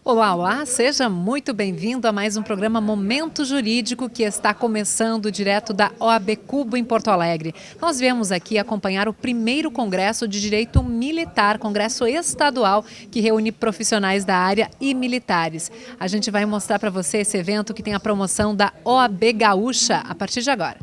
Olá, olá, seja muito bem-vindo a mais um programa Momento Jurídico que está começando direto da OAB Cubo em Porto Alegre. Nós viemos aqui acompanhar o primeiro Congresso de Direito Militar, Congresso Estadual, que reúne profissionais da área e militares. A gente vai mostrar para você esse evento que tem a promoção da OAB Gaúcha a partir de agora.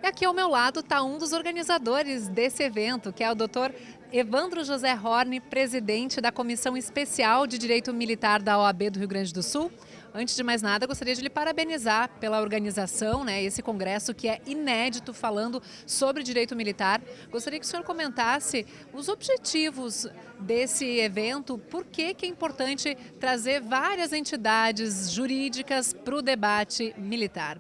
Aqui ao meu lado está um dos organizadores desse evento, que é o Dr. Evandro José Horne, presidente da Comissão Especial de Direito Militar da OAB do Rio Grande do Sul. Antes de mais nada, gostaria de lhe parabenizar pela organização, esse congresso que é inédito, falando sobre direito militar. Gostaria que o senhor comentasse os objetivos desse evento, por que é importante trazer várias entidades jurídicas para o debate militar.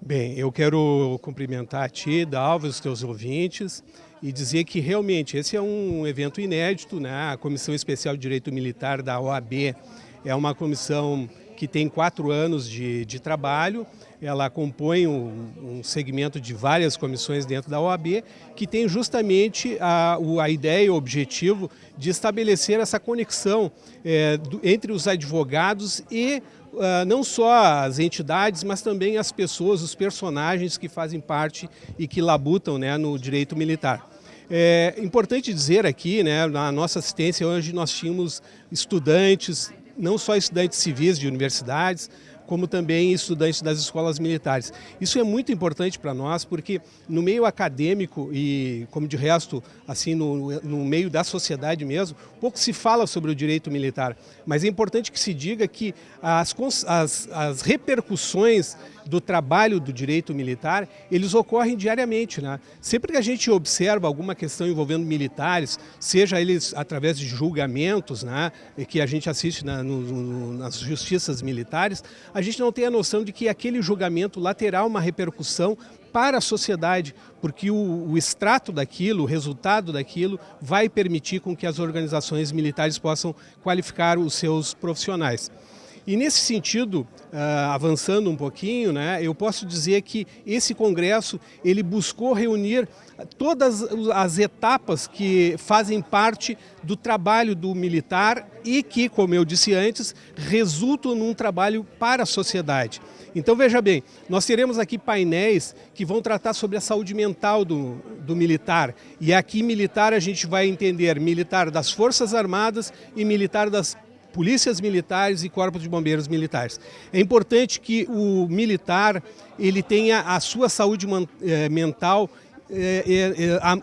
Bem, eu quero cumprimentar a ti, Dalva, os teus ouvintes e dizer que realmente esse é um evento inédito, né? A Comissão Especial de Direito Militar da OAB é uma comissão que tem 4 anos de trabalho. Ela compõe um segmento de várias comissões dentro da OAB que tem justamente a ideia e o objetivo de estabelecer essa conexão entre os advogados e não só as entidades, mas também as pessoas, os personagens que fazem parte e que labutam, no direito militar. É importante dizer aqui, na nossa assistência hoje nós tínhamos estudantes, não só estudantes civis de universidades, como também estudantes das escolas militares. Isso é muito importante para nós porque no meio acadêmico e, como de resto, assim no meio da sociedade mesmo, pouco se fala sobre o direito militar. Mas é importante que se diga que as repercussões do trabalho do direito militar, eles ocorrem diariamente, Sempre que a gente observa alguma questão envolvendo militares, seja eles através de julgamentos, que a gente assiste nas justiças militares, a gente não tem a noção de que aquele julgamento lá terá uma repercussão para a sociedade, porque o extrato daquilo, o resultado daquilo, vai permitir com que as organizações militares possam qualificar os seus profissionais. E nesse sentido, avançando um pouquinho, eu posso dizer que esse congresso ele buscou reunir todas as etapas que fazem parte do trabalho do militar e que, como eu disse antes, resultam num trabalho para a sociedade. Então veja bem, nós teremos aqui painéis que vão tratar sobre a saúde mental do militar. E aqui militar a gente vai entender militar das Forças Armadas e militar das polícias militares e corpos de bombeiros militares. É importante que o militar ele tenha a sua saúde mental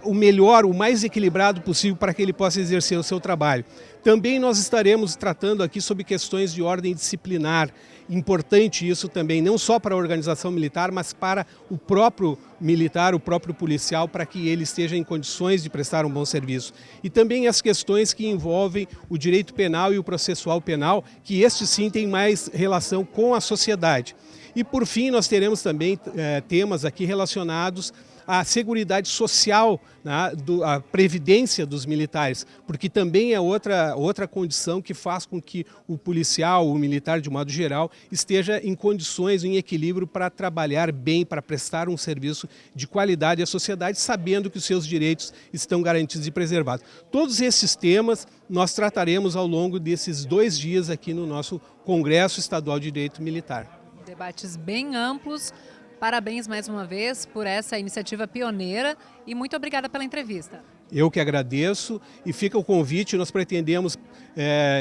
o melhor, o mais equilibrado possível para que ele possa exercer o seu trabalho. Também nós estaremos tratando aqui sobre questões de ordem disciplinar. Importante isso também, não só para a organização militar, mas para o próprio militar, o próprio policial, para que ele esteja em condições de prestar um bom serviço. E também as questões que envolvem o direito penal e o processual penal, que este sim tem mais relação com a sociedade. E por fim nós teremos também temas aqui relacionados a seguridade social, né, a previdência dos militares, porque também é outra condição que faz com que o policial, o militar de modo geral, esteja em condições, em equilíbrio para trabalhar bem, para prestar um serviço de qualidade à sociedade, sabendo que os seus direitos estão garantidos e preservados. Todos esses temas nós trataremos ao longo desses 2 dias aqui no nosso Congresso Estadual de Direito Militar. Debates bem amplos. Parabéns mais uma vez por essa iniciativa pioneira e muito obrigada pela entrevista. Eu que agradeço e fica o convite, nós pretendemos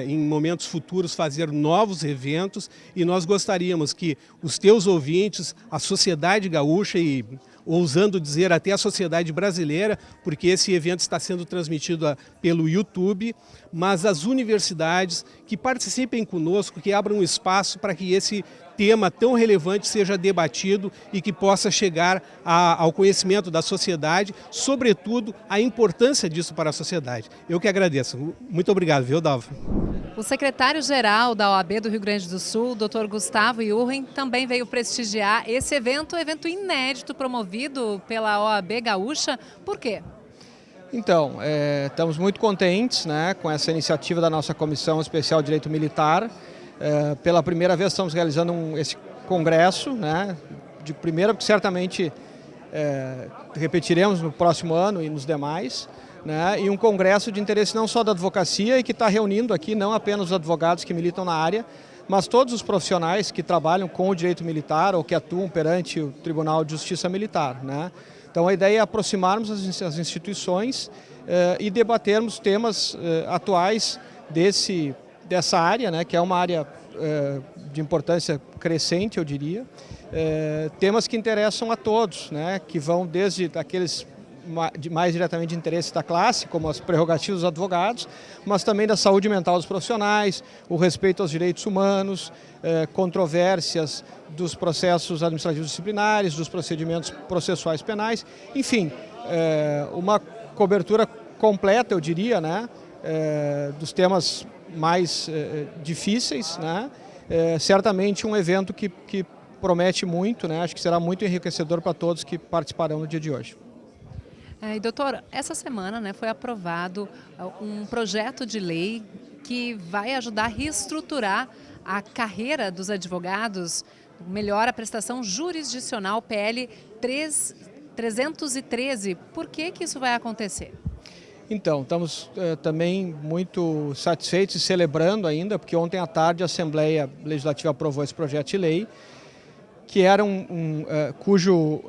em momentos futuros fazer novos eventos e nós gostaríamos que os teus ouvintes, a sociedade gaúcha e, ousando dizer, até a sociedade brasileira, porque esse evento está sendo transmitido pelo YouTube, mas as universidades que participem conosco, que abram espaço para que esse tema tão relevante seja debatido e que possa chegar ao conhecimento da sociedade, sobretudo a importância disso para a sociedade. Eu que agradeço. Muito obrigado, viu, Dalva? O secretário-geral da OAB do Rio Grande do Sul, Dr. Gustavo Jurgen, também veio prestigiar esse evento inédito promovido pela OAB Gaúcha. Por quê? Então, estamos muito contentes, né, com essa iniciativa da nossa Comissão Especial de Direito Militar. Pela primeira vez estamos realizando esse congresso, né, de primeira, porque certamente repetiremos no próximo ano e nos demais, né, e um congresso de interesse não só da advocacia e que está reunindo aqui não apenas os advogados que militam na área, mas todos os profissionais que trabalham com o direito militar ou que atuam perante o Tribunal de Justiça Militar, né. Então a ideia é aproximarmos as instituições e debatermos temas atuais dessa área, né, que é uma área de importância crescente, eu diria, temas que interessam a todos, né, que vão desde aqueles mais diretamente de interesse da classe, como as prerrogativas dos advogados, mas também da saúde mental dos profissionais, o respeito aos direitos humanos, controvérsias dos processos administrativos disciplinares, dos procedimentos processuais penais, enfim, uma cobertura completa, eu diria, né, dos temas mais difíceis, né, certamente um evento que promete muito, né, acho que será muito enriquecedor para todos que participarão no dia de hoje. E doutor, essa semana, né, foi aprovado um projeto de lei que vai ajudar a reestruturar a carreira dos advogados, melhora a prestação jurisdicional PL 313. Por que isso vai acontecer? Então, estamos também muito satisfeitos e celebrando ainda, porque ontem à tarde a Assembleia Legislativa aprovou esse projeto de lei, que era cujo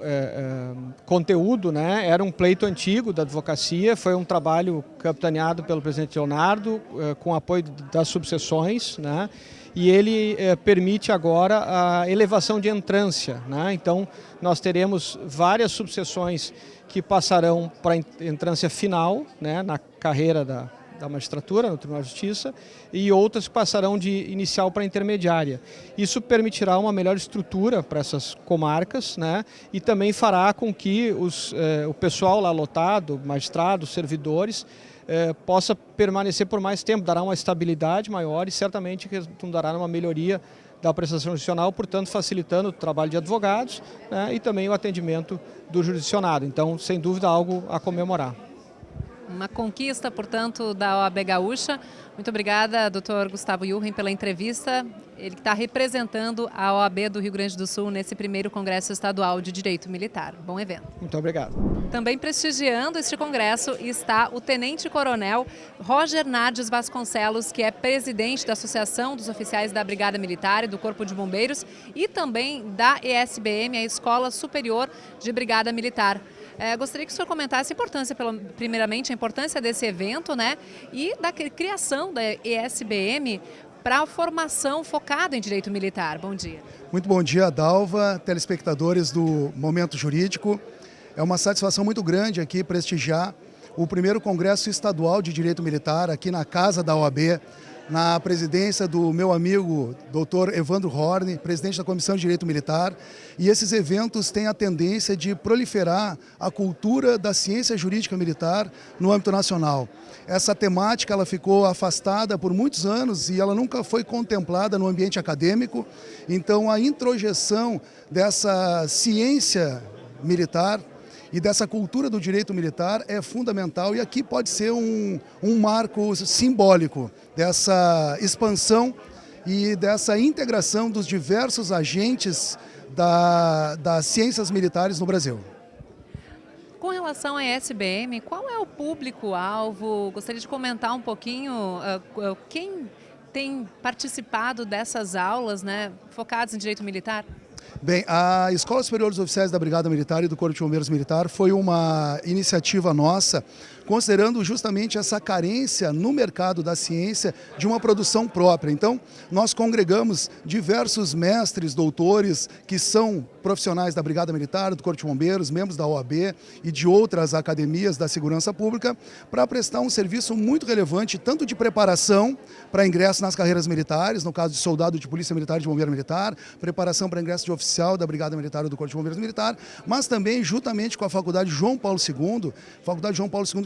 conteúdo, né, era um pleito antigo da advocacia, foi um trabalho capitaneado pelo presidente Leonardo, com apoio das subseções, né, e ele permite agora a elevação de entrância, né, então nós teremos várias subseções que passarão para a entrância final, né, na carreira da magistratura, no Tribunal de Justiça, e outras que passarão de inicial para intermediária. Isso permitirá uma melhor estrutura para essas comarcas, né, e também fará com que o pessoal lá lotado, magistrados, servidores, possa permanecer por mais tempo, dará uma estabilidade maior e certamente redundará numa melhoria da prestação jurisdicional, portanto facilitando o trabalho de advogados, né, e também o atendimento do jurisdicionado. Então, sem dúvida, algo a comemorar. Uma conquista, portanto, da OAB Gaúcha. Muito obrigada, doutor Gustavo Jurgen, pela entrevista. Ele está representando a OAB do Rio Grande do Sul nesse primeiro Congresso Estadual de Direito Militar. Bom evento. Muito obrigado. Também prestigiando este congresso está o tenente-coronel Roger Nardes Vasconcelos, que é presidente da Associação dos Oficiais da Brigada Militar e do Corpo de Bombeiros e também da ESBM, a Escola Superior de Brigada Militar. Gostaria que o senhor comentasse a importância, primeiramente, a importância desse evento, né, e da criação da ESBM para a formação focada em direito militar. Bom dia. Muito bom dia, Dalva, telespectadores do Momento Jurídico. É uma satisfação muito grande aqui prestigiar o primeiro Congresso Estadual de Direito Militar aqui na Casa da OAB, na presidência do meu amigo Dr. Evandro Horne, presidente da Comissão de Direito Militar. E esses eventos têm a tendência de proliferar a cultura da ciência jurídica militar no âmbito nacional. Essa temática ela ficou afastada por muitos anos e ela nunca foi contemplada no ambiente acadêmico. Então a introjeção dessa ciência militar e dessa cultura do direito militar é fundamental, e aqui pode ser um marco simbólico dessa expansão e dessa integração dos diversos agentes das ciências militares no Brasil. Com relação à ESBM, qual é o público-alvo? Gostaria de comentar um pouquinho quem tem participado dessas aulas, né, focadas em direito militar? Bem, a Escola Superior dos Oficiais da Brigada Militar e do Corpo de Bombeiros Militar foi uma iniciativa nossa, considerando justamente essa carência no mercado da ciência de uma produção própria. Então, nós congregamos diversos mestres, doutores, que são profissionais da Brigada Militar, do Corpo de Bombeiros, membros da OAB e de outras academias da segurança pública, para prestar um serviço muito relevante, tanto de preparação para ingresso nas carreiras militares, no caso de soldado de Polícia Militar e de Bombeiro Militar, preparação para ingresso de oficial da Brigada Militar ou do Corpo de Bombeiros Militar, mas também juntamente com a Faculdade João Paulo II,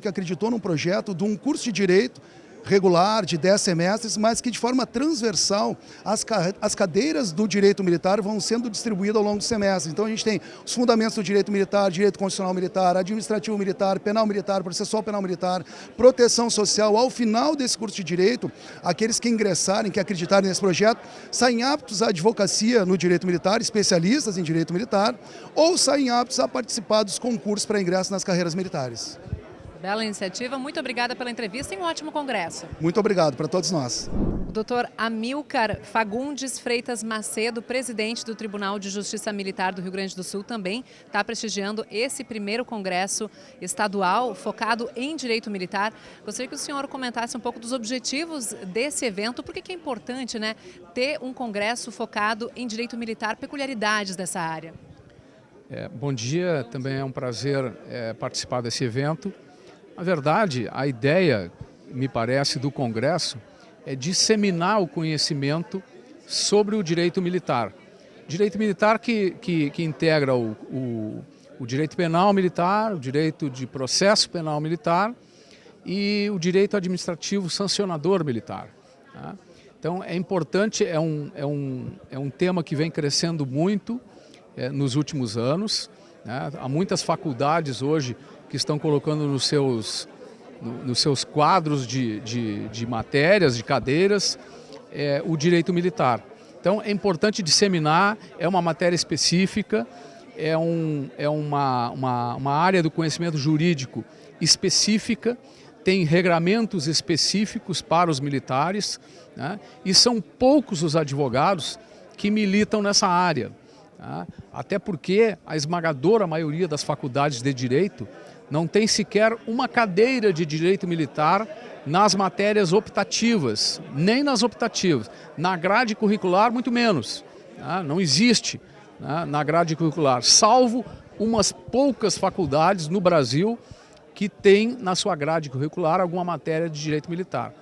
que acreditou num projeto de um curso de Direito regular de 10 semestres, mas que de forma transversal as cadeiras do direito militar vão sendo distribuídas ao longo do semestre. Então a gente tem os fundamentos do direito militar, direito constitucional militar, administrativo militar, penal militar, processual penal militar, proteção social. Ao final desse curso de direito, aqueles que ingressarem, que acreditarem nesse projeto, saem aptos à advocacia no direito militar, especialistas em direito militar, ou saem aptos a participar dos concursos para ingresso nas carreiras militares. Bela iniciativa, muito obrigada pela entrevista e um ótimo congresso. Muito obrigado para todos nós. O doutor Amilcar Fagundes Freitas Macedo, presidente do Tribunal de Justiça Militar do Rio Grande do Sul, também está prestigiando esse primeiro congresso estadual focado em direito militar. Gostaria que o senhor comentasse um pouco dos objetivos desse evento, porque é importante, né, ter um congresso focado em direito militar, peculiaridades dessa área. Bom dia, também é um prazer participar desse evento. Na verdade, a ideia, me parece, do Congresso é disseminar o conhecimento sobre o direito militar. Direito militar que integra o direito penal militar, o direito de processo penal militar e o direito administrativo sancionador militar. Tá? Então, é importante, é um tema que vem crescendo muito nos últimos anos. Né? Há muitas faculdades hoje que estão colocando nos seus quadros de matérias, de cadeiras, o direito militar. Então é importante disseminar, é uma matéria específica, é uma área do conhecimento jurídico específica, tem regramentos específicos para os militares, né? E são poucos os advogados que militam nessa área. Tá? Até porque a esmagadora maioria das faculdades de direito não tem sequer uma cadeira de direito militar nas matérias optativas, nem nas optativas. Na grade curricular, muito menos. Tá? Não existe, né, na grade curricular, salvo umas poucas faculdades no Brasil que tem na sua grade curricular alguma matéria de direito militar.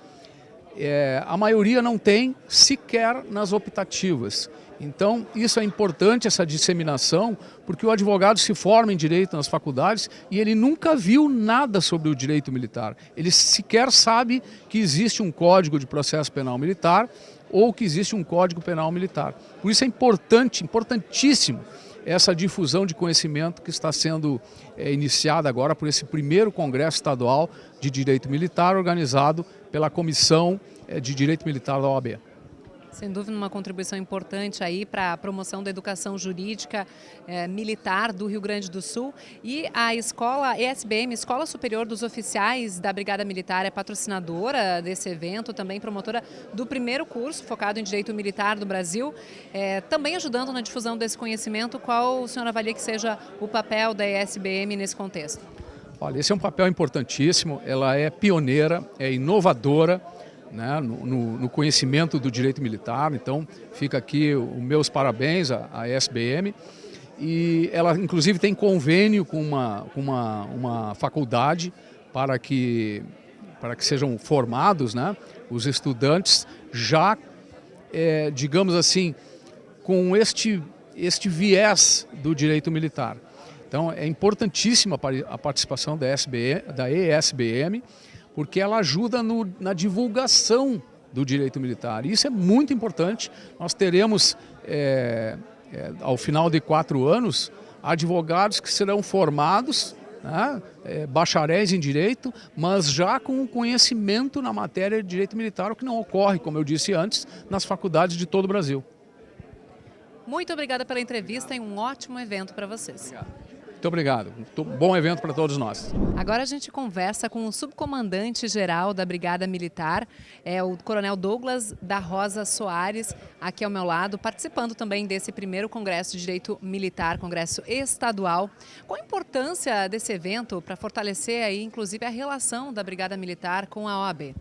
A maioria não tem sequer nas optativas. Então, isso é importante, essa disseminação, porque o advogado se forma em direito nas faculdades e ele nunca viu nada sobre o direito militar. Ele sequer sabe que existe um Código de Processo Penal Militar ou que existe um Código Penal Militar. Por isso é importante, importantíssimo, essa difusão de conhecimento que está sendo iniciada agora por esse primeiro Congresso Estadual de Direito Militar, organizado pela Comissão de Direito Militar da OAB. Sem dúvida, uma contribuição importante aí para a promoção da educação jurídica militar do Rio Grande do Sul. E a escola ESBM, Escola Superior dos Oficiais da Brigada Militar, é patrocinadora desse evento, também promotora do primeiro curso focado em direito militar do Brasil, também ajudando na difusão desse conhecimento. Qual o senhor avalia que seja o papel da ESBM nesse contexto? Olha, esse é um papel importantíssimo, ela é pioneira, é inovadora, né, no conhecimento do direito militar. Então fica aqui os meus parabéns à ESBM, e ela inclusive tem convênio com uma faculdade para que sejam formados, né, os estudantes já, digamos assim, com este viés do direito militar. Então é importantíssima a participação da ESBM, porque ela ajuda na divulgação do direito militar. E isso é muito importante. Nós teremos, ao final de 4 anos, advogados que serão formados, né, bacharéis em direito, mas já com conhecimento na matéria de direito militar, o que não ocorre, como eu disse antes, nas faculdades de todo o Brasil. Muito obrigada pela entrevista e um ótimo evento para vocês. Muito obrigado. Bom evento para todos nós. Agora a gente conversa com o subcomandante-geral da Brigada Militar, o Coronel Douglas da Rosa Soares, aqui ao meu lado, participando também desse primeiro Congresso de Direito Militar, Congresso Estadual. Qual a importância desse evento para fortalecer aí, inclusive, a relação da Brigada Militar com a OAB?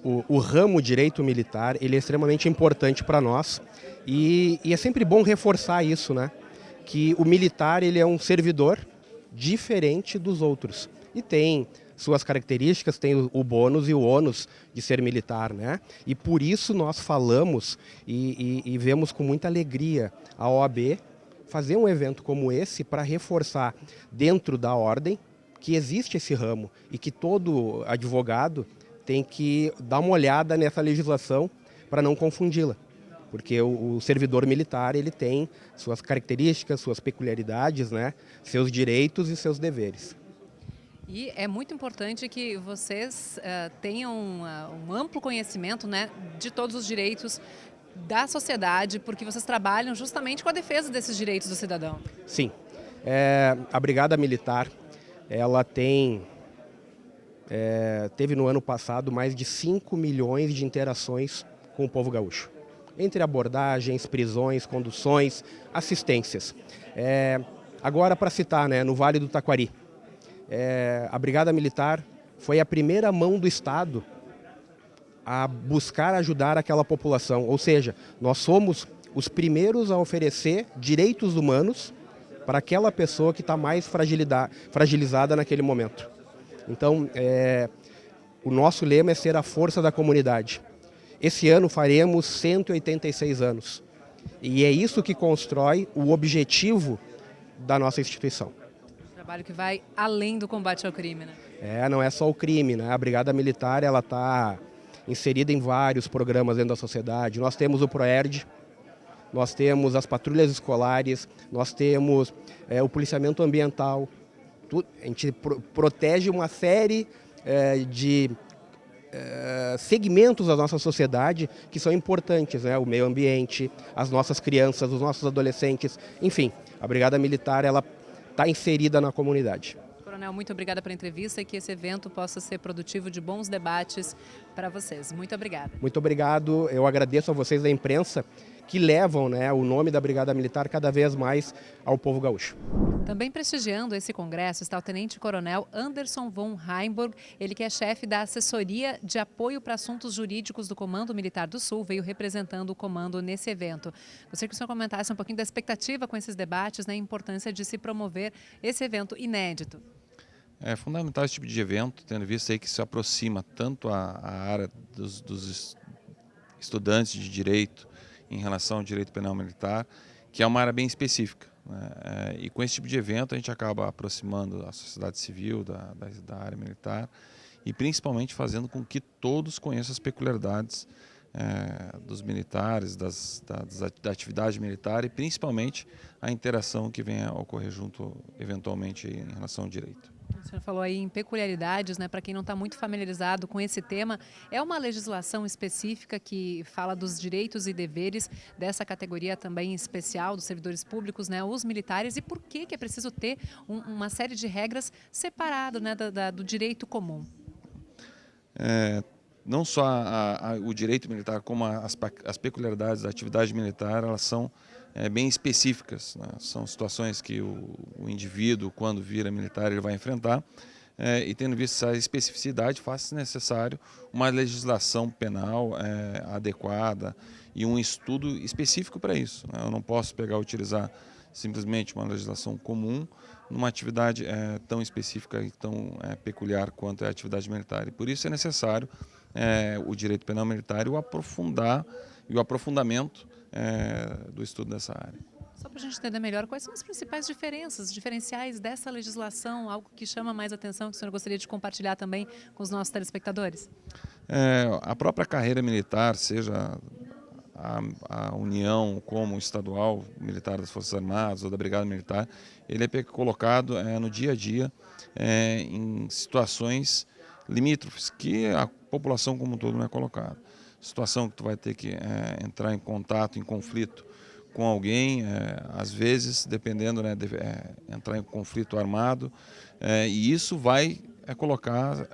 O ramo direito militar ele é extremamente importante para nós e é sempre bom reforçar isso, né? Que o militar ele é um servidor diferente dos outros e tem suas características, tem o bônus e o ônus de ser militar, né? E por isso nós falamos e vemos com muita alegria a OAB fazer um evento como esse para reforçar dentro da ordem que existe esse ramo e que todo advogado tem que dar uma olhada nessa legislação para não confundi-la. Porque o servidor militar ele tem suas características, suas peculiaridades, né? Seus direitos e seus deveres. E é muito importante que vocês tenham um amplo conhecimento, né, de todos os direitos da sociedade, porque vocês trabalham justamente com a defesa desses direitos do cidadão. Sim. A Brigada Militar ela teve no ano passado mais de 5 milhões de interações com o povo gaúcho. Entre abordagens, prisões, conduções, assistências. Agora, para citar, né, no Vale do Taquari, a Brigada Militar foi a primeira mão do Estado a buscar ajudar aquela população. Ou seja, nós somos os primeiros a oferecer direitos humanos para aquela pessoa que está mais fragilizada naquele momento. Então, o nosso lema é ser a força da comunidade. Esse ano faremos 186 anos. E é isso que constrói o objetivo da nossa instituição. Um trabalho que vai além do combate ao crime, né? Não é só o crime, né? A Brigada Militar ela está inserida em vários programas dentro da sociedade. Nós temos o ProERD, nós temos as patrulhas escolares, nós temos o policiamento ambiental. A gente protege uma série de segmentos da nossa sociedade que são importantes, né? O meio ambiente, as nossas crianças, os nossos adolescentes, enfim, a Brigada Militar ela está inserida na comunidade. Coronel, muito obrigada pela entrevista e que esse evento possa ser produtivo de bons debates para vocês. Muito obrigada. Muito obrigado, eu agradeço a vocês da imprensa que levam, né, o nome da Brigada Militar cada vez mais ao povo gaúcho. Também prestigiando esse congresso está o Tenente-Coronel Anderson von Heimburg, ele que é chefe da Assessoria de Apoio para Assuntos Jurídicos do Comando Militar do Sul, veio representando o comando nesse evento. Gostaria que o senhor comentasse um pouquinho da expectativa com esses debates, né, a importância de se promover esse evento inédito. É fundamental esse tipo de evento, tendo visto aí que se aproxima tanto a área dos estudantes de direito em relação ao direito penal militar, que é uma área bem específica, né? E com esse tipo de evento a gente acaba aproximando a sociedade civil da área militar e principalmente fazendo com que todos conheçam as peculiaridades dos militares, da atividade militar e principalmente a interação que venha a ocorrer junto, eventualmente, em relação ao direito. O senhor falou aí em peculiaridades, né? Para quem não está muito familiarizado com esse tema, é uma legislação específica que fala dos direitos e deveres dessa categoria também especial dos servidores públicos, né? Os militares, e por que é preciso ter uma série de regras separado, né, do direito comum? Não só o direito militar, como as peculiaridades da atividade militar, elas são bem específicas, né? São situações que o indivíduo, quando vira militar, ele vai enfrentar, e tendo visto essa especificidade, faz-se necessário uma legislação penal adequada e um estudo específico para isso, né? Eu não posso utilizar simplesmente uma legislação comum numa atividade tão específica e tão peculiar quanto é a atividade militar. E por isso é necessário o direito penal militar e o aprofundamento do estudo dessa área. Só para a gente entender melhor, quais são as principais diferenciais dessa legislação, algo que chama mais atenção, que o senhor gostaria de compartilhar também com os nossos telespectadores? A própria carreira militar, seja a União como estadual militar das Forças Armadas ou da Brigada Militar, ele é colocado no dia a dia em situações limítrofes que a população como um todo não é colocada. Situação que tu vai ter que entrar em contato, em conflito com alguém, às vezes, dependendo, né, entrar em conflito armado, e isso vai colocar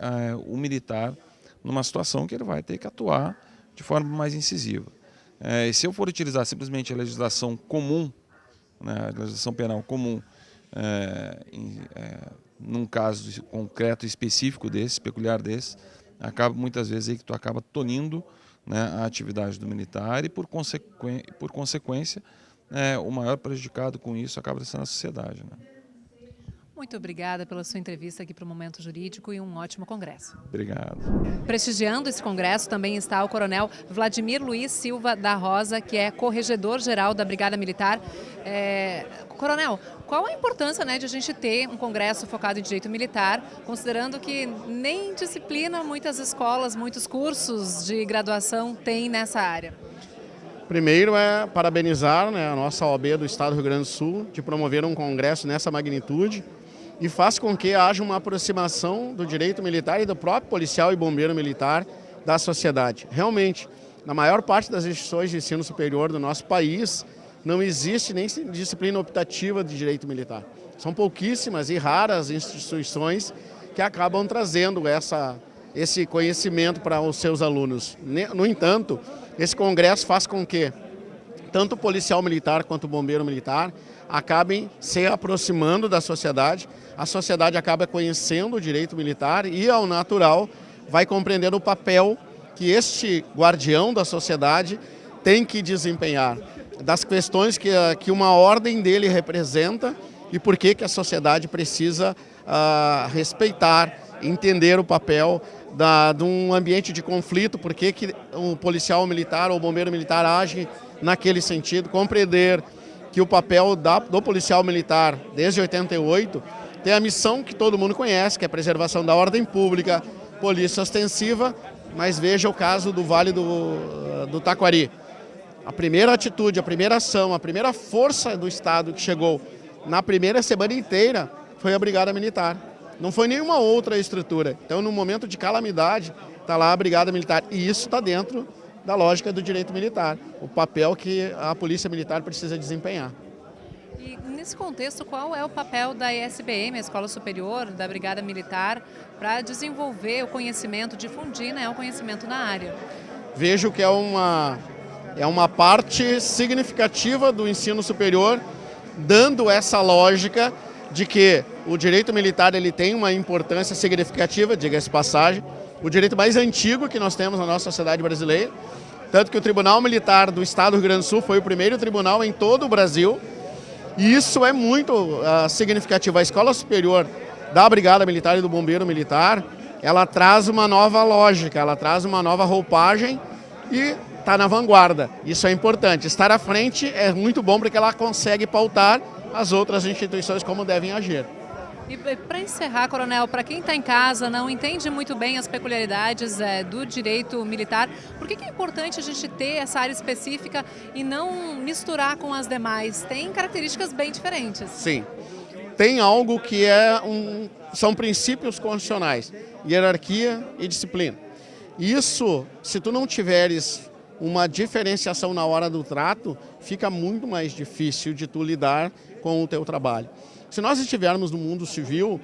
o militar numa situação que ele vai ter que atuar de forma mais incisiva. E se eu for utilizar simplesmente a legislação comum, né, a legislação penal comum, num caso concreto específico desse, peculiar desse, acaba muitas vezes aí que tu acaba tolhindo, né, a atividade do militar e por consequência o maior prejudicado com isso acaba sendo a sociedade, né? Muito obrigada pela sua entrevista aqui para o Momento Jurídico e um ótimo congresso. Obrigado. Prestigiando esse congresso também está o coronel Vladimir Luiz Silva da Rosa, que é corregedor-geral da Brigada Militar. Coronel, qual a importância, né, de a gente ter um congresso focado em direito militar, considerando que nem disciplina muitas escolas, muitos cursos de graduação têm nessa área? Primeiro é parabenizar, né, a nossa OAB do Estado do Rio Grande do Sul de promover um congresso nessa magnitude e faz com que haja uma aproximação do direito militar e do próprio policial e bombeiro militar da sociedade. Realmente, na maior parte das instituições de ensino superior do nosso país, não existe nem disciplina optativa de direito militar. São pouquíssimas e raras instituições que acabam trazendo esse conhecimento para os seus alunos. No entanto, esse congresso faz com que tanto o policial militar quanto o bombeiro militar acabem se aproximando da sociedade, a sociedade acaba conhecendo o direito militar e, ao natural, vai compreendendo o papel que este guardião da sociedade tem que desempenhar, das questões que uma ordem dele representa e por que a sociedade precisa respeitar, entender o papel de um ambiente de conflito, por que um policial militar ou bombeiro militar age naquele sentido, compreender que o papel do policial militar, desde 88, tem a missão que todo mundo conhece, que é a preservação da ordem pública, polícia ostensiva, mas veja o caso do Vale do Taquari. A primeira atitude, a primeira ação, a primeira força do Estado que chegou na primeira semana inteira foi a Brigada Militar. Não foi nenhuma outra estrutura. Então, no momento de calamidade, está lá a Brigada Militar. E isso está dentro da lógica do direito militar, o papel que a Polícia Militar precisa desempenhar. E nesse contexto, qual é o papel da ESBM, a Escola Superior da Brigada Militar, para desenvolver o conhecimento, difundir, né, o conhecimento na área? Vejo que é uma parte significativa do ensino superior, dando essa lógica de que o direito militar ele tem uma importância significativa, diga-se passagem, o direito mais antigo que nós temos na nossa sociedade brasileira, tanto que o Tribunal Militar do Estado do Rio Grande do Sul foi o primeiro tribunal em todo o Brasil, e isso é muito significativo. A Escola Superior da Brigada Militar e do Bombeiro Militar, ela traz uma nova lógica, ela traz uma nova roupagem e está na vanguarda. Isso é importante. Estar à frente é muito bom porque ela consegue pautar as outras instituições como devem agir. E para encerrar, coronel, para quem está em casa, não entende muito bem as peculiaridades do direito militar, por que é importante a gente ter essa área específica e não misturar com as demais? Tem características bem diferentes. Sim. Tem algo que são princípios constitucionais, hierarquia e disciplina. Isso, se tu não tiveres uma diferenciação na hora do trato, fica muito mais difícil de tu lidar com o teu trabalho. Se nós estivermos no mundo civil,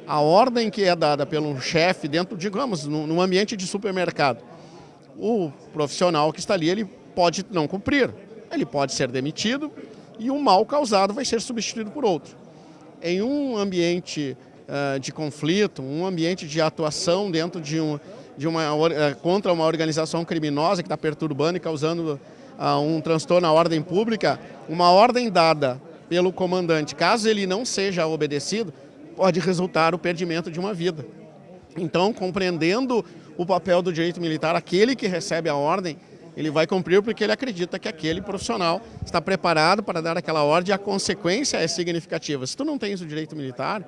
a ordem que é dada pelo chefe dentro, digamos, num ambiente de supermercado, o profissional que está ali, ele pode não cumprir, ele pode ser demitido e o mal causado vai ser substituído por outro. Em um ambiente de conflito, um ambiente de atuação dentro contra uma organização criminosa que está perturbando e causando um transtorno na ordem pública, uma ordem dada pelo comandante, caso ele não seja obedecido, pode resultar o perdimento de uma vida. Então, compreendendo o papel do direito militar, aquele que recebe a ordem, ele vai cumprir porque ele acredita que aquele profissional está preparado para dar aquela ordem e a consequência é significativa. Se tu não tens o direito militar,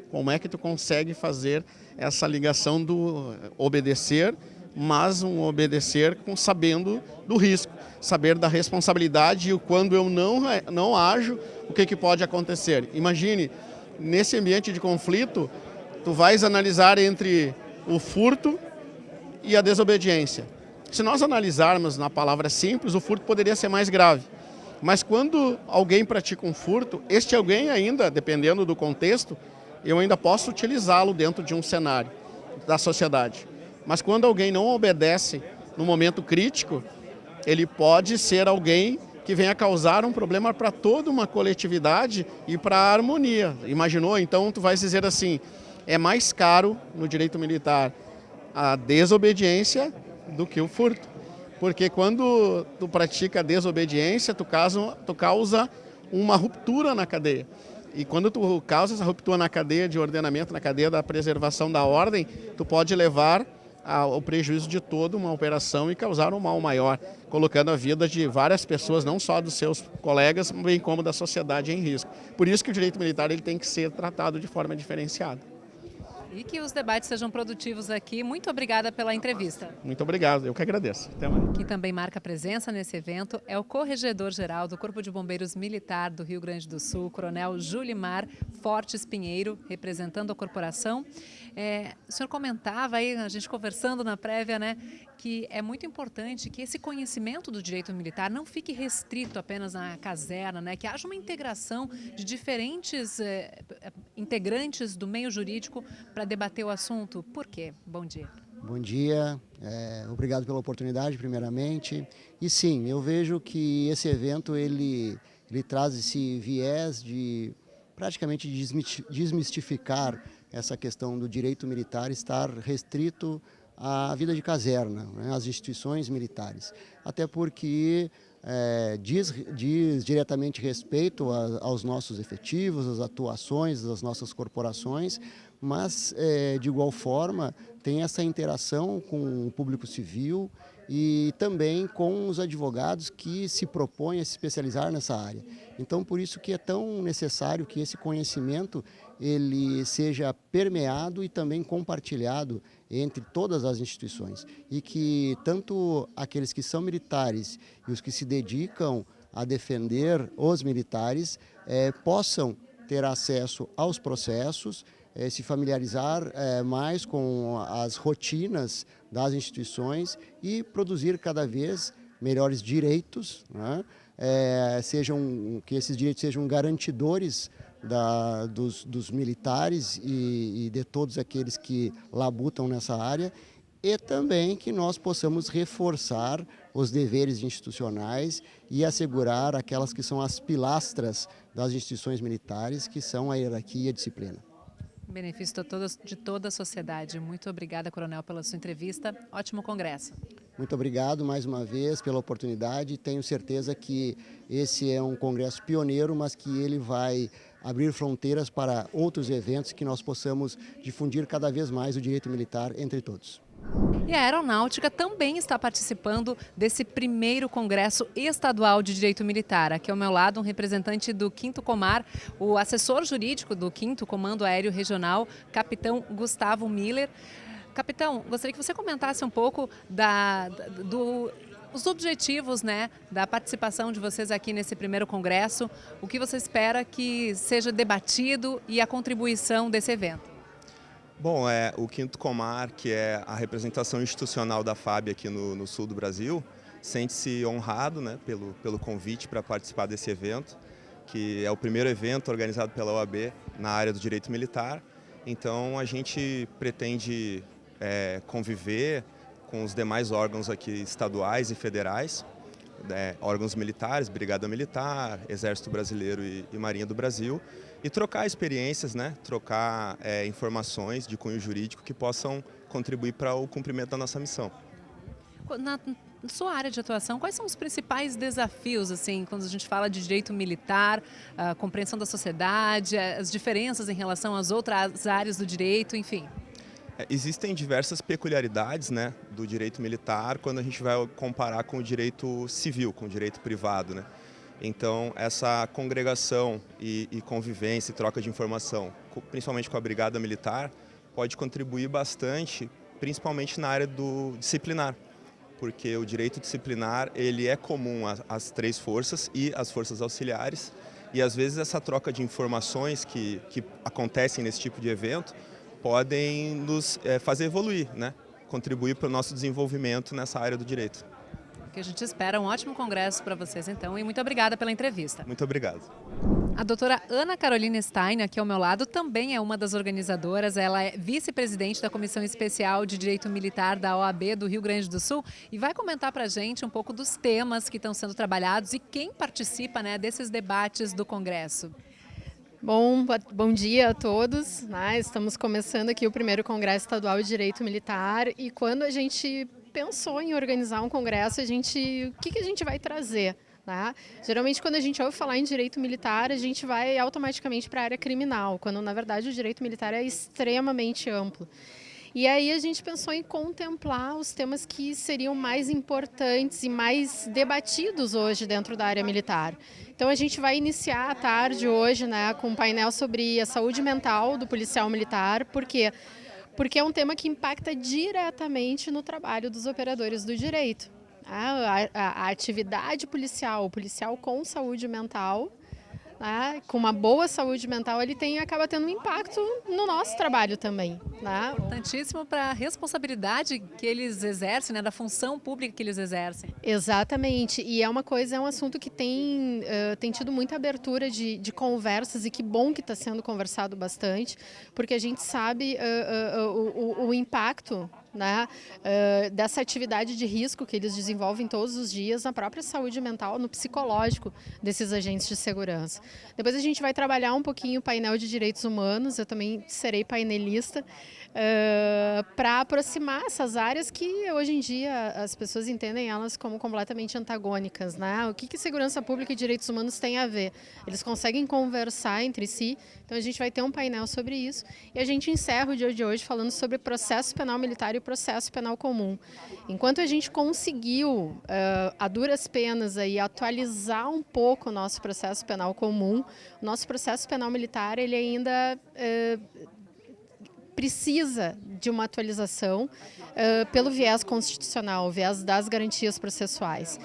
como é que tu consegue fazer essa ligação do obedecer mas um obedecer sabendo do risco, saber da responsabilidade e quando eu não ajo, o que pode acontecer. Imagine, nesse ambiente de conflito, tu vais analisar entre o furto e a desobediência. Se nós analisarmos na palavra simples, o furto poderia ser mais grave. Mas quando alguém pratica um furto, este alguém ainda, dependendo do contexto, eu ainda posso utilizá-lo dentro de um cenário da sociedade. Mas quando alguém não obedece no momento crítico, ele pode ser alguém que venha causar um problema para toda uma coletividade e para a harmonia. Imaginou? Então tu vais dizer assim, é mais caro no direito militar a desobediência do que o furto. Porque quando tu pratica a desobediência, tu causa uma ruptura na cadeia. E quando tu causa essa ruptura na cadeia de ordenamento, na cadeia da preservação da ordem, tu pode levar ao prejuízo de toda uma operação e causar um mal maior, colocando a vida de várias pessoas, não só dos seus colegas, bem como da sociedade em risco. Por isso que o direito militar ele tem que ser tratado de forma diferenciada. E que os debates sejam produtivos aqui. Muito obrigada pela entrevista. Muito obrigado, eu que agradeço. Até mais. Quem também marca presença nesse evento é o Corregedor-Geral do Corpo de Bombeiros Militar do Rio Grande do Sul, Coronel Julimar Fortes Pinheiro, representando a corporação. O senhor comentava aí, a gente conversando na prévia, né, que é muito importante que esse conhecimento do direito militar não fique restrito apenas na caserna, né, que haja uma integração de diferentes integrantes do meio jurídico para debater o assunto. Por quê? Bom dia. Bom dia, obrigado pela oportunidade, primeiramente. E sim, eu vejo que esse evento ele traz esse viés de praticamente desmistificar essa questão do direito militar estar restrito à vida de caserna, né, às instituições militares. Até porque diz diretamente respeito aos nossos efetivos, às atuações das nossas corporações, mas de igual forma tem essa interação com o público civil e também com os advogados que se propõem a se especializar nessa área. Então, por isso que é tão necessário que esse conhecimento ele seja permeado e também compartilhado entre todas as instituições e que tanto aqueles que são militares e os que se dedicam a defender os militares possam ter acesso aos processos, se familiarizar mais com as rotinas das instituições e produzir cada vez melhores direitos, né? Que esses direitos sejam garantidores dos militares e de todos aqueles que labutam nessa área, e também que nós possamos reforçar os deveres institucionais e assegurar aquelas que são as pilastras das instituições militares, que são a hierarquia e a disciplina. Benefício de toda a sociedade. Muito obrigada, Coronel, pela sua entrevista. Ótimo congresso. Muito obrigado mais uma vez pela oportunidade. Tenho certeza que esse é um congresso pioneiro, mas que ele vai abrir fronteiras para outros eventos que nós possamos difundir cada vez mais o direito militar entre todos. E a Aeronáutica também está participando desse primeiro Congresso Estadual de Direito Militar. Aqui ao meu lado, um representante do 5º Comar, o assessor jurídico do 5º Comando Aéreo Regional, capitão Gustavo Miller. Capitão, gostaria que você comentasse um pouco os objetivos, né, da participação de vocês aqui nesse primeiro congresso, o que você espera que seja debatido e a contribuição desse evento. Bom, o 5º Comar, que é a representação institucional da FAB aqui no sul do Brasil, sente-se honrado, né, pelo convite para participar desse evento, que é o primeiro evento organizado pela OAB na área do direito militar. Então a gente pretende conviver com os demais órgãos aqui estaduais e federais, órgãos militares, Brigada Militar, Exército Brasileiro e Marinha do Brasil, e trocar experiências, né? Trocar informações de cunho jurídico que possam contribuir para o cumprimento da nossa missão. Na sua área de atuação, quais são os principais desafios, assim, quando a gente fala de direito militar, a compreensão da sociedade, as diferenças em relação às outras áreas do direito, enfim? Existem diversas peculiaridades, né, do direito militar quando a gente vai comparar com o direito civil, com o direito privado, né? Então, essa congregação e convivência e troca de informação, principalmente com a Brigada Militar, pode contribuir bastante principalmente na área do disciplinar, porque o direito disciplinar ele é comum às 3 forças e às forças auxiliares, e às vezes essa troca de informações que acontecem nesse tipo de evento podem nos fazer evoluir, né? Contribuir para o nosso desenvolvimento nessa área do direito. Que a gente espera um ótimo congresso para vocês então, e muito obrigada pela entrevista. Muito obrigado. A doutora Ana Carolina Stein, aqui ao meu lado, também é uma das organizadoras. Ela é vice-presidente da Comissão Especial de Direito Militar da OAB do Rio Grande do Sul e vai comentar para a gente um pouco dos temas que estão sendo trabalhados e quem participa, né, desses debates do Congresso. Bom dia a todos. Estamos começando aqui o primeiro Congresso Estadual de Direito Militar e quando a gente pensou em organizar um congresso, o que a gente vai trazer? Geralmente, quando a gente ouve falar em direito militar, a gente vai automaticamente para a área criminal, quando na verdade o direito militar é extremamente amplo. E aí a gente pensou em contemplar os temas que seriam mais importantes e mais debatidos hoje dentro da área militar. Então a gente vai iniciar a tarde hoje, com um painel sobre a saúde mental do policial militar, porque é um tema que impacta diretamente no trabalho dos operadores do direito. A atividade policial, o policial com saúde mental, com uma boa saúde mental, ele acaba tendo um impacto no nosso trabalho também. Importantíssimo para a responsabilidade que eles exercem, da função pública que eles exercem. Exatamente, e é um assunto que tem tido muita abertura de conversas e que bom que está sendo conversado bastante, porque a gente sabe o impacto dessa atividade de risco que eles desenvolvem todos os dias na própria saúde mental, no psicológico desses agentes de segurança. Depois a gente vai trabalhar um pouquinho o painel de direitos humanos, eu também serei painelista, para aproximar essas áreas que hoje em dia as pessoas entendem elas como completamente antagônicas. O que segurança pública e direitos humanos têm a ver? Eles conseguem conversar entre si, então a gente vai ter um painel sobre isso e a gente encerra o dia de hoje falando sobre processo penal militar e processo penal comum. Enquanto a gente conseguiu, a duras penas, atualizar um pouco o nosso processo penal comum, o nosso processo penal militar ele ainda precisa de uma atualização pelo viés constitucional, o viés das garantias processuais.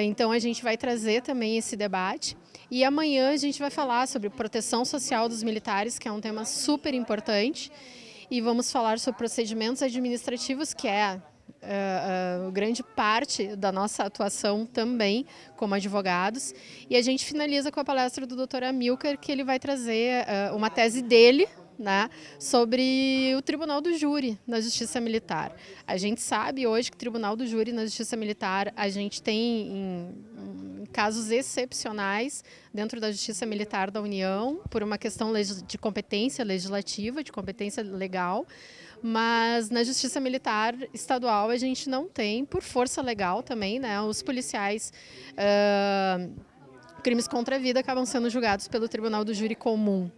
Então a gente vai trazer também esse debate. E amanhã a gente vai falar sobre proteção social dos militares, que é um tema super importante. E vamos falar sobre procedimentos administrativos, que é grande parte da nossa atuação também como advogados. E a gente finaliza com a palestra do Dr. Amilcar, que ele vai trazer uma tese dele, sobre o Tribunal do Júri na Justiça Militar. A gente sabe hoje que o Tribunal do Júri na Justiça Militar a gente tem em casos excepcionais dentro da Justiça Militar da União, por uma questão de competência legislativa, de competência legal, mas na Justiça Militar Estadual a gente não tem, por força legal também, os policiais, crimes contra a vida acabam sendo julgados pelo Tribunal do Júri Comum.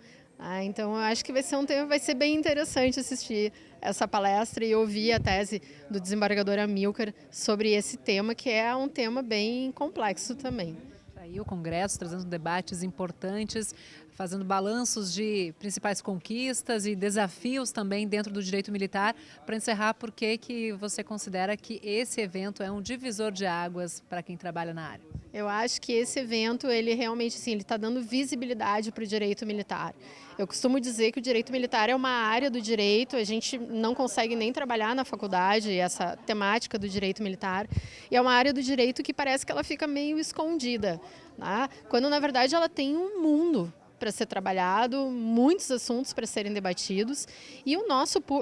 Então, eu acho que vai ser um tema, vai ser bem interessante assistir essa palestra e ouvir a tese do desembargador Amilcar sobre esse tema, que é um tema bem complexo também. Aí o Congresso trazendo debates importantes, fazendo balanços de principais conquistas e desafios também dentro do direito militar. Para encerrar, por que você considera que esse evento é um divisor de águas para quem trabalha na área? Eu acho que esse evento, ele realmente ele está dando visibilidade para o direito militar. Eu costumo dizer que o direito militar é uma área do direito, a gente não consegue nem trabalhar na faculdade essa temática do direito militar, e é uma área do direito que parece que ela fica meio escondida, quando na verdade ela tem um mundo para ser trabalhado, muitos assuntos para serem debatidos, e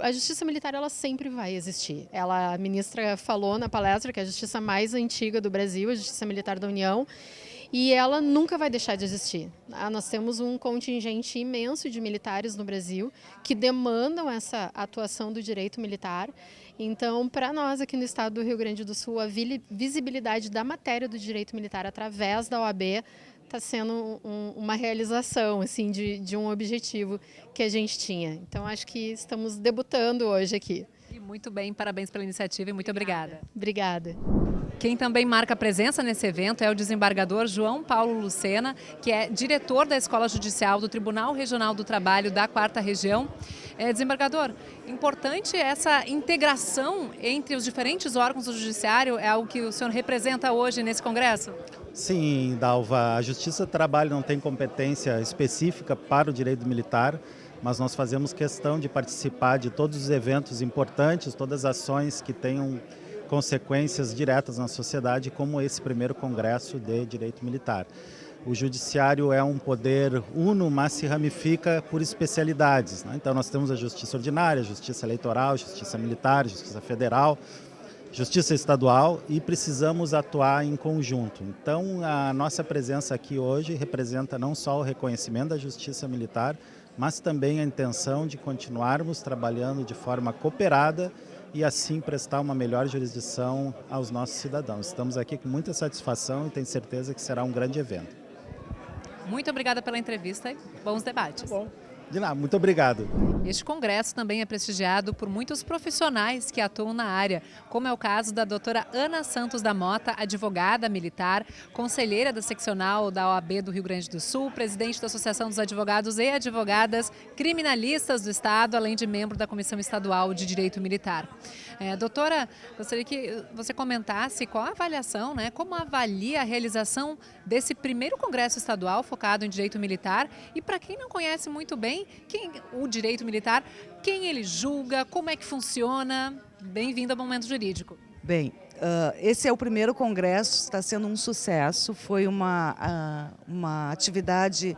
a Justiça Militar ela sempre vai existir. A ministra falou na palestra que é a justiça mais antiga do Brasil, a Justiça Militar da União, e ela nunca vai deixar de existir. Nós temos um contingente imenso de militares no Brasil que demandam essa atuação do direito militar. Então, para nós aqui no estado do Rio Grande do Sul, a visibilidade da matéria do direito militar através da OAB está sendo uma realização assim, de um objetivo que a gente tinha. Então, acho que estamos debutando hoje aqui. Que Muito bem, parabéns pela iniciativa e muito obrigada. Obrigada. Quem também marca presença nesse evento é o desembargador João Paulo Lucena, que é diretor da Escola Judicial do Tribunal Regional do Trabalho da 4ª Região. Desembargador, importante essa integração entre os diferentes órgãos do Judiciário, é algo que o senhor representa hoje nesse congresso? Sim, Dalva, a Justiça do Trabalho não tem competência específica para o direito militar, mas nós fazemos questão de participar de todos os eventos importantes, todas as ações que tenham consequências diretas na sociedade, como esse primeiro congresso de direito militar. O judiciário é um poder uno, mas se ramifica por especialidades, né? Então nós temos a justiça ordinária, a justiça eleitoral, justiça militar, justiça federal, justiça estadual e precisamos atuar em conjunto. Então a nossa presença aqui hoje representa não só o reconhecimento da justiça militar, mas também a intenção de continuarmos trabalhando de forma cooperada e assim prestar uma melhor jurisdição aos nossos cidadãos. Estamos aqui com muita satisfação e tenho certeza que será um grande evento. Muito obrigada pela entrevista e bons debates. Bom. De nada, muito obrigado. Este congresso também é prestigiado por muitos profissionais que atuam na área, como é o caso da doutora Ana Santos da Mota, advogada militar, conselheira da seccional da OAB do Rio Grande do Sul, presidente da Associação dos Advogados e Advogadas Criminalistas do Estado, além de membro da Comissão Estadual de Direito Militar. Doutora, gostaria que você comentasse qual a avaliação, como avalia a realização desse primeiro congresso estadual focado em direito militar e para quem não conhece muito bem o direito militar, quem ele julga, como é que funciona. Bem-vindo ao Momento Jurídico. Bem, esse é o primeiro congresso, está sendo um sucesso, foi uma atividade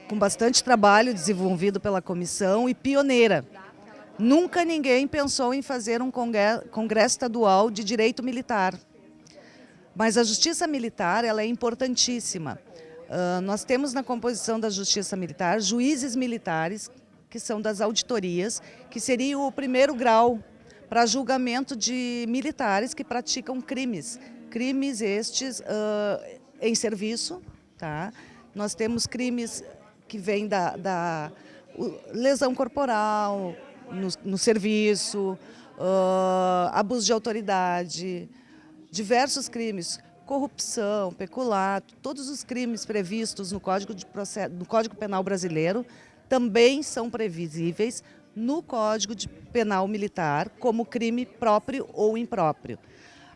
com bastante trabalho desenvolvido pela comissão e pioneira. Nunca ninguém pensou em fazer um congresso estadual de direito militar, mas a justiça militar ela é importantíssima. Nós temos na composição da Justiça Militar juízes militares, que são das auditorias, que seria o primeiro grau para julgamento de militares que praticam crimes. Crimes estes em serviço, tá? Nós temos crimes que vêm da lesão corporal, no serviço, abuso de autoridade, diversos crimes, corrupção, peculato, todos os crimes previstos no Código Penal brasileiro também são previsíveis no Código Penal Militar como crime próprio ou impróprio.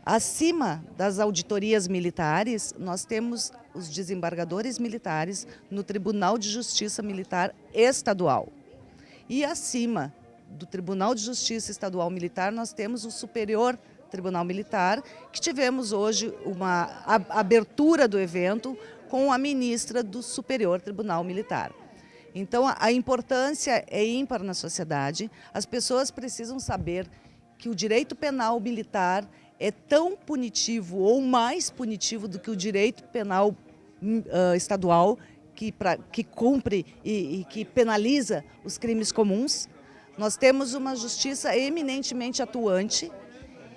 Acima das auditorias militares, nós temos os desembargadores militares no Tribunal de Justiça Militar Estadual. E acima do Tribunal de Justiça Estadual Militar, nós temos o Superior Tribunal Militar, que tivemos hoje uma abertura do evento com a ministra do Superior Tribunal Militar. Então, a importância é ímpar na sociedade. As pessoas precisam saber que o direito penal militar é tão punitivo ou mais punitivo do que o direito penal estadual, que cumpre e que penaliza os crimes comuns. Nós temos uma justiça eminentemente atuante,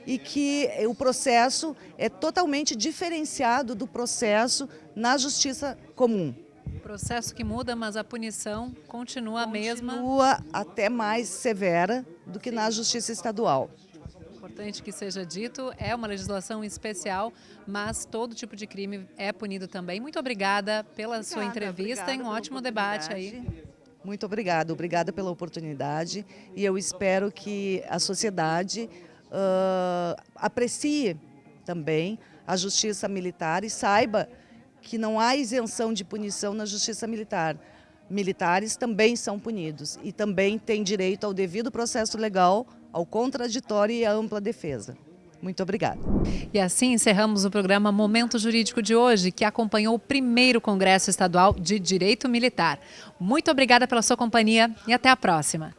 e que o processo é totalmente diferenciado do processo na justiça comum. Processo que muda, mas a punição continua a mesma. Continua até mais severa do que na justiça estadual. Importante que seja dito, é uma legislação especial, mas todo tipo de crime é punido também. Muito obrigada pela sua entrevista e um ótimo debate aí. Muito obrigada pela oportunidade e eu espero que a sociedade aprecie também a justiça militar e saiba que não há isenção de punição na justiça militar. Militares também são punidos e também têm direito ao devido processo legal, ao contraditório e à ampla defesa. Muito obrigada. E assim encerramos o programa Momento Jurídico de hoje, que acompanhou o primeiro Congresso Estadual de Direito Militar. Muito obrigada pela sua companhia e até a próxima.